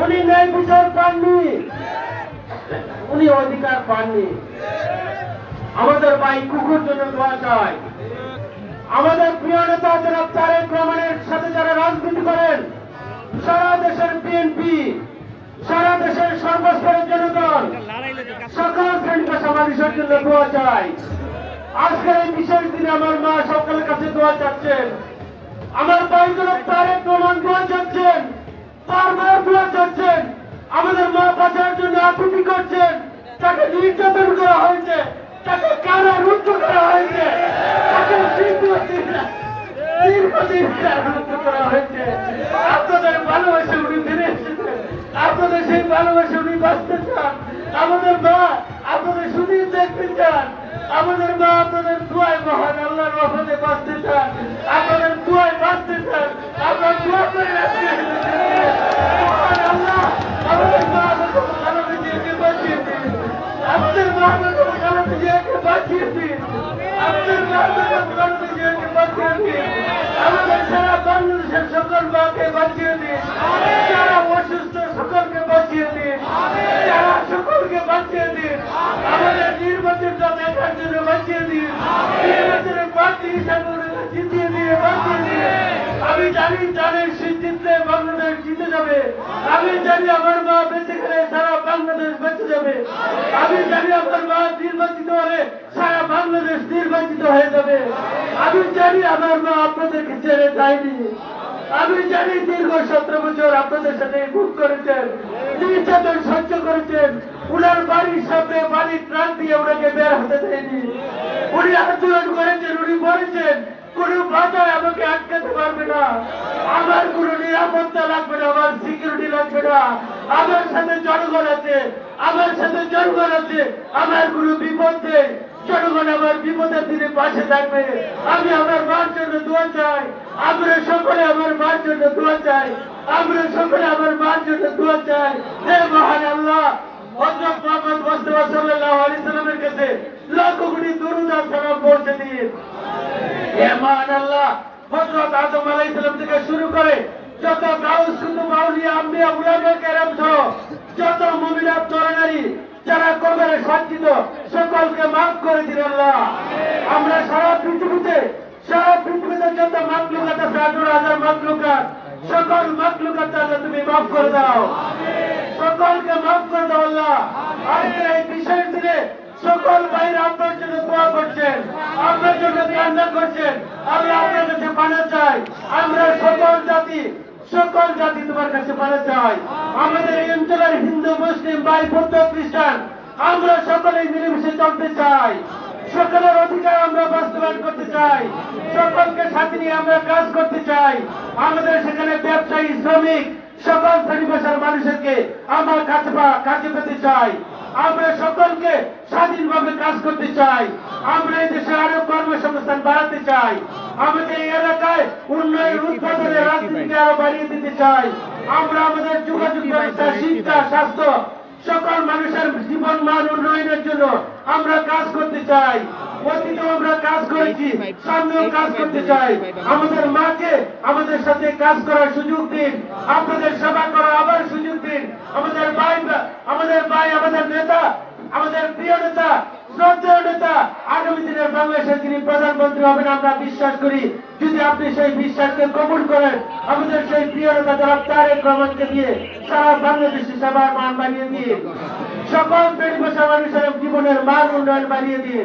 উনি ন্যায় বিচার পাননি, উনি অধিকার পাননি। আমাদের ভাই কুকুর জন্য দোয়া চাই। আমাদের প্রিয় নেতা জনাব তারেক রহমানের সাথে যারা রাজনীতি করেন, সারা দেশের বিএনপি, সারা দেশের সর্বস্তরের জনগণ, সকল শ্রেণী পেশা মানুষের জন্য দোয়া চাই। আজকের এই বিশেষ দিনে আমার মা সকলের কাছে দোয়া চাচ্ছেন। আমার ভাই জনাব তারেক রহমান দোয়া চাচ্ছেন, তার মা দোয়া চাচ্ছেন। আমাদের মা বাঁচার জন্য আকুতি করছেন। তাকে নির্যাতন করা হয়েছে, তাকে কারারুদ্ধ করা হয়েছে, তাকে দীর্ঘদিন কারারুদ্ধ করা হয়েছে। আপনাদের ভালোবাসে উনি ফিরে এসেছেন, আপনাদের সেই ভালোবাসে উনি বাঁচতে চান। আমাদের মা আপনাদের সুদিন দেখতে চান, আমাদের মা আপনাদের দোয়ায় মহান আল্লাহর রহমতে বাঁচতে চান, আপনাদের দোয়ায় বাঁচতে চান। আপনার দোয়া করে মহান আল্লাহ আমাদের মা খালেদা জিয়াকে বাঁচিয়ে দিন, আমাদের মা খালেদা জিয়াকে বাঁচিয়ে দিন, আমাদের মা খালেদা জিয়াকে বাঁচিয়ে দিন, আমাদের সারা বাংলাদেশের সকল মাকে বাঁচিয়ে দিন, যারা অসুস্থ সকলকে বাঁচিয়ে দিন, যারা সকলকে বাঁচিয়ে দিন, আমাদের নির্বাচনটা দেখার জন্য বাঁচিয়ে দিন, নির্বাচনের প্রার্থী হিসাবে জিতিয়ে দিয়ে বাঁচিয়ে দিন। আমি জানি তাদের সিদ্ধান্তে বাংলাদেশ জিতে যাবে। আমি জানি আমার মা বেঁচে গেলে সারা বাংলাদেশ বেঁচে যাবে। আমি জানি আমার মা নির্বাচিত হলে সারা বাংলাদেশ নির্বাচিত হয়ে যাবে। আমি জানি আমার মা আপনাদেরকে ছেড়ে যায়নি। আমি জানি দীর্ঘ 17 বছর আপনাদের সাথে ভোগ করেছেন, নির্যাতন সহ্য করেছেন। উনার বাড়ির সামনে বাড়ির ট্রাক দিয়ে ওনাকে বের হতে দেয়নি। উনি আন্দোলন করেছেন, উনি বলেছেন কোন বাধায় আমাকে আটকাতে পারবে না, আমার কোন নিরাপত্তা লাগবে না, আমার সিকিউরিটি লাগবে না, আমার সাথে জনগণ আছে, আমার সাথে জনগণ আছে, আমার কোন বিপদ নেই, জনগণ আমার বিপদের দিনে পাশে থাকবে। আমি আমার মার জন্য দোয়া চাই, আমরা সকলে আমার মার জন্য দোয়া চাই, আমরা সকলে আমার মার জন্য দোয়া চাই। হে মহান আল্লাহ, হযরত মুহাম্মদ মুস্তাফা সাল্লাল্লাহু আলাইহি সাল্লামের কাছে লাখ কোটি দরুদ আর সালাম পৌঁছে দিন। হে মহান আল্লাহ, হযরত আদম আলাইহিস সালাম থেকে শুরু করে যত গাউস কুতুব আউলিয়া আম্বিয়া উলামা কেরাম সহ যত মুমিনাত নরনারী যারা কবরে সজ্জিত সকলকে মাফ করে দিন আল্লাহ। আমরা সারা পৃথিবীতে যত মাখলুকাত আছে, 18,000 মাখলুকাত, সকল মাখলুকাত আল্লাহ তুমি মাফ করে দাও, সকলকে মাফ করে দাও আল্লাহ। আজকে এই বিশেষ দিনে সকল ভাইরা আপনার জন্য দোয়া করছেন, আপনার জন্য কান্না করছেন। আমি আপনার কাছে পানা চাই, আমরা সকল জাতি তোমার কাছে পানা চাই। আমাদের এই অঞ্চলের হিন্দু মুসলিম ভাই বৌদ্ধ খ্রিস্টান আমরা সকলেই মিলেমিশে চলতে চাই, সকলের অধিকার আমরা বাস্তবায়ন করতে চাই, সকলকে সাথে নিয়ে আমরা কাজ করতে চাই। আমাদের সেখানে ব্যবসায়ী শ্রমিক সকল শ্রেণী পেশার মানুষকে আমরা কাছে পেতে চাই। আমরা সকলকে স্বাধীনভাবে কাজ করতে চাই। আমরা এই দেশে আরো কর্মসংস্থান বাড়াতে চাই। আমাদের এই এলাকায় উন্নয়ন উৎপাদনের রাজনীতিকে আরো বাড়িয়ে দিতে চাই। আমরা আমাদের যোগাযোগ ব্যবস্থা, শিক্ষা, স্বাস্থ্য সকল মানুষের জীবন মান উন্নয়নের জন্য আমরা কাজ করতে চাই। অতীতে আমরা কাজ করেছি, সামনেও কাজ করতে চাই। আমাদের মাকে আমাদের সাথে কাজ করার সুযোগ দিন, আপনাদের সেবা করার আবার সুযোগ দিন। আমাদের ভাই আমাদের নেতা, আমাদের প্রিয় নেতা, শ্রদ্ধেয় নেতা, আগামী দিনের বাংলাদেশের যিনি প্রধানমন্ত্রী হবেন আমরা বিশ্বাস করি। যদি আপনি সেই বিশ্বাসকে কবুল করেন, আমাদের সেই প্রিয় নেতা জনাব তারেক রহমানকে দিয়ে সারা বাংলাদেশের সেবার মান বাড়িয়ে দিয়ে সকল শ্রেণী পেশা মানুষের জীবনের মান উন্নয়ন বাড়িয়ে দিয়ে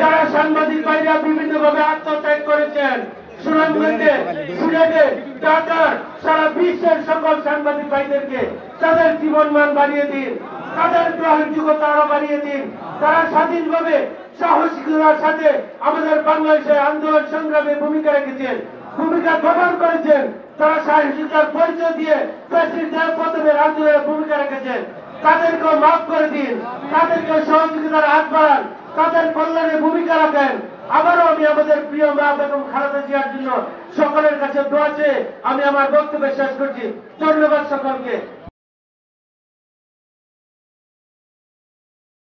যারা সাংবাদিক ভাইরা বিভিন্নভাবে আত্মত্যাগ করেছেন, সুনামগঞ্জে, সিলেটে, ঢাকার, সারা বিশ্বের সকল সাংবাদিক ভাইদেরকে তাদের জীবন মান বাড়িয়ে দিন, তাদের গ্রহণযোগ্যতা আরো বাড়িয়ে দিন। তারা স্বাধীনভাবে সাহসিকতার সাথে আমাদের বাংলাদেশের আন্দোলন সংগ্রামে ভূমিকা রেখেছেন, ভূমিকা গ্রহণ করেছেন। তারা সাহসিকতার পরিচয় দিয়ে প্রেসিডেন্ট পদবের আন্দোলনে ভূমিকা রেখেছেন। তাদেরকেও মাফ করে দিন, তাদেরকেও সহযোগিতার হাত বাড়ান, তাদের কল্যাণে ভূমিকা রাখেন। আবারও আমি আমাদের প্রিয় মা বেগম খালেদা জিয়ার জন্য সকলের কাছে দোয়া চেয়ে আমি আমার বক্তব্য শেষ করছি। ধন্যবাদ সকলকে।